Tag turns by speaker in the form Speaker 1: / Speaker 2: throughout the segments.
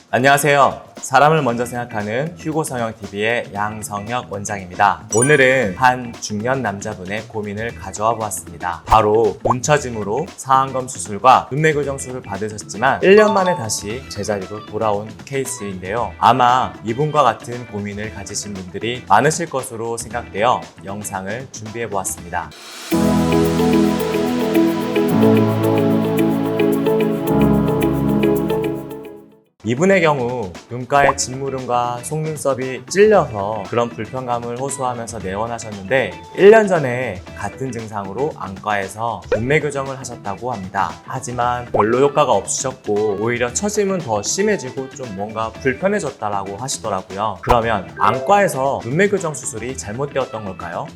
Speaker 1: 안녕하세요. 사람을 먼저 생각하는 휴고성형TV의 양성혁 원장입니다. 오늘은 한 중년 남자분의 고민을 가져와 보았습니다. 바로 눈처짐으로 상안검 수술과 눈매 교정술을 받으셨지만 1년 만에 다시 제자리로 돌아온 케이스인데요. 아마 이분과 같은 고민을 가지신 분들이 많으실 것으로 생각되어 영상을 준비해 보았습니다. 이분의 경우 눈가의 진무름과 속눈썹이 찔려서 그런 불편감을 호소하면서 내원하셨는데 1년 전에 같은 증상으로 안과에서 눈매 교정을 하셨다고 합니다. 하지만 별로 효과가 없으셨고 오히려 처짐은 더 심해지고 좀 뭔가 불편해졌다라고 하시더라고요. 그러면 안과에서 눈매 교정 수술이 잘못되었던 걸까요?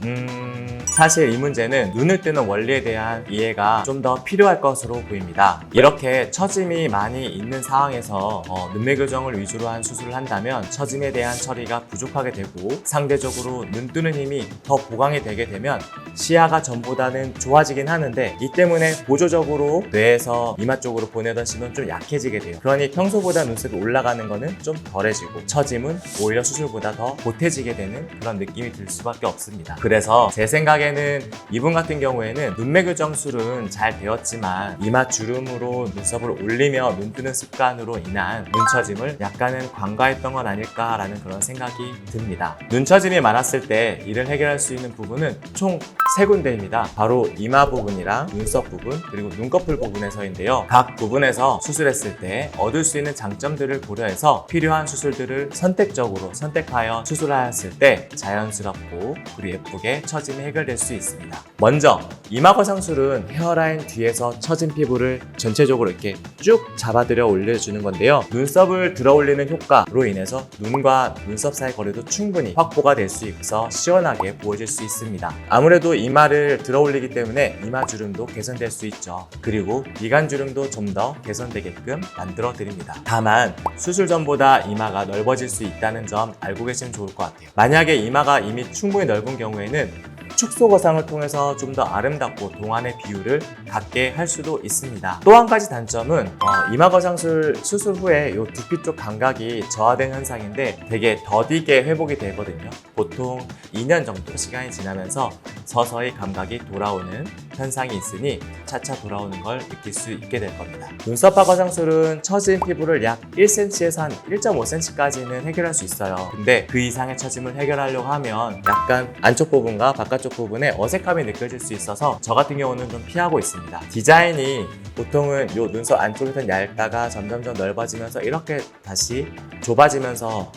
Speaker 1: 사실 이 문제는 눈을 뜨는 원리에 대한 이해가 좀 더 필요할 것으로 보입니다. 이렇게 처짐이 많이 있는 상황에서 눈매 교정을 위주로 한 수술을 한다면 처짐에 대한 처리가 부족하게 되고 상대적으로 눈 뜨는 힘이 더 보강이 되게 되면 시야가 전보다는 좋아지긴 하는데 이 때문에 보조적으로 뇌에서 이마 쪽으로 보내던 신호는 좀 약해지게 돼요. 그러니 평소보다 눈썹이 올라가는 거는 좀 덜해지고 처짐은 오히려 수술보다 더 보태지게 되는 그런 느낌이 들 수밖에 없습니다. 그래서 제 생각에는 이분 같은 경우에는 눈매 교정술은 잘 되었지만 이마 주름으로 눈썹을 올리며 눈 뜨는 습관으로 인한 눈처짐을 약간은 관가했던 건 아닐까라는 그런 생각이 듭니다. 눈처짐이 많았을 때 이를 해결할 수 있는 부분은 총 3군데입니다. 바로 이마 부분이랑 눈썹 부분 그리고 눈꺼풀 부분에서인데요. 각 부분에서 수술했을 때 얻을 수 있는 장점들을 고려해서 필요한 수술들을 선택적으로 선택하여 수술하였을 때 자연스럽고 그리고 예쁘게 처짐이 해결될 수 있습니다. 먼저 이마 거상술은 헤어라인 뒤에서 처진 피부를 전체적으로 이렇게 쭉 잡아들여 올려주는 건데요. 눈썹을 들어 올리는 효과로 인해서 눈과 눈썹 사이 거리도 충분히 확보가 될 수 있어서 시원하게 보여질 수 있습니다. 아무래도 이마를 들어 올리기 때문에 이마 주름도 개선될 수 있죠. 그리고 미간 주름도 좀 더 개선되게끔 만들어 드립니다. 다만 수술 전보다 이마가 넓어질 수 있다는 점 알고 계시면 좋을 것 같아요. 만약에 이마가 이미 충분히 넓은 경우에는 축소 거상을 통해서 좀 더 아름답고 동안의 비율을 갖게 할 수도 있습니다. 또 한 가지 단점은 이마 거상술 수술 후에 이 두피 쪽 감각이 저하된 현상인데 되게 더디게 회복이 되거든요. 보통 2년 정도 시간이 지나면서 서서히 감각이 돌아오는 현상이 있으니 차차 돌아오는 걸 느낄 수 있게 될 겁니다. 눈썹파 거상술은 처진 피부를 약 1cm에서 한 1.5cm까지는 해결할 수 있어요. 근데 그 이상의 처짐을 해결하려고 하면 약간 안쪽 부분과 바깥쪽 부분에 어색함이 느껴질 수 있어서 저 같은 경우는 좀 피하고 있습니다. 디자인이 보통은 이 눈썹 안쪽에선 얇다가 점점점 넓어지면서 이렇게 다시 좁아지면서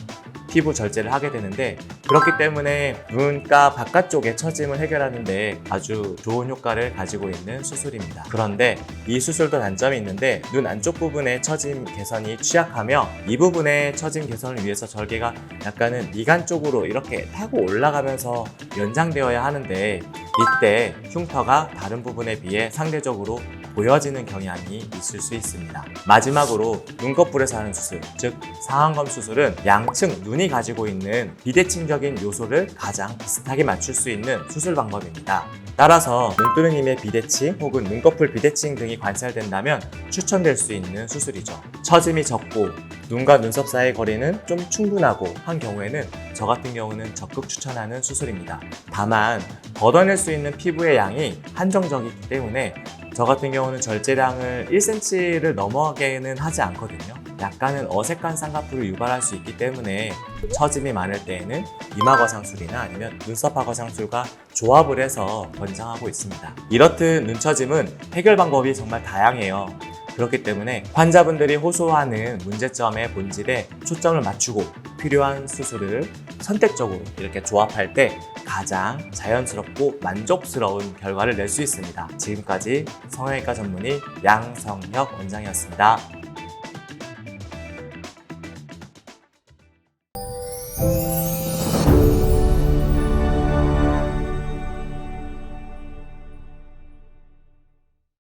Speaker 1: 피부 절제를 하게 되는데 그렇기 때문에 눈가 바깥쪽의 처짐을 해결하는 데 아주 좋은 효과를 가지고 있는 수술입니다. 그런데 이 수술도 단점이 있는데 눈 안쪽 부분의 처짐 개선이 취약하며 이 부분의 처짐 개선을 위해서 절개가 약간은 미간 쪽으로 이렇게 타고 올라가면서 연장되어야 하는데 이때 흉터가 다른 부분에 비해 상대적으로 보여지는 경향이 있을 수 있습니다. 마지막으로 눈꺼풀에서 하는 수술, 즉 상안검 수술은 양측 눈이 가지고 있는 비대칭적인 요소를 가장 비슷하게 맞출 수 있는 수술 방법입니다. 따라서 눈 뜨는 힘의 비대칭 혹은 눈꺼풀 비대칭 등이 관찰된다면 추천될 수 있는 수술이죠. 처짐이 적고 눈과 눈썹 사이의 거리는 좀 충분하고 한 경우에는 저 같은 경우는 적극 추천하는 수술입니다. 다만 걷어낼 수 있는 피부의 양이 한정적이기 때문에 저 같은 경우는 절제량을 1cm를 넘어가게는 하지 않거든요. 약간은 어색한 쌍꺼풀을 유발할 수 있기 때문에 처짐이 많을 때에는 이마 거상술이나 아니면 눈썹파 거상술과 조합을 해서 권장하고 있습니다. 이렇듯 눈처짐은 해결 방법이 정말 다양해요. 그렇기 때문에 환자분들이 호소하는 문제점의 본질에 초점을 맞추고 필요한 수술을 선택적으로 이렇게 조합할 때 가장 자연스럽고 만족스러운 결과를 낼 수 있습니다. 지금까지 성형외과 전문의 양성혁 원장이었습니다.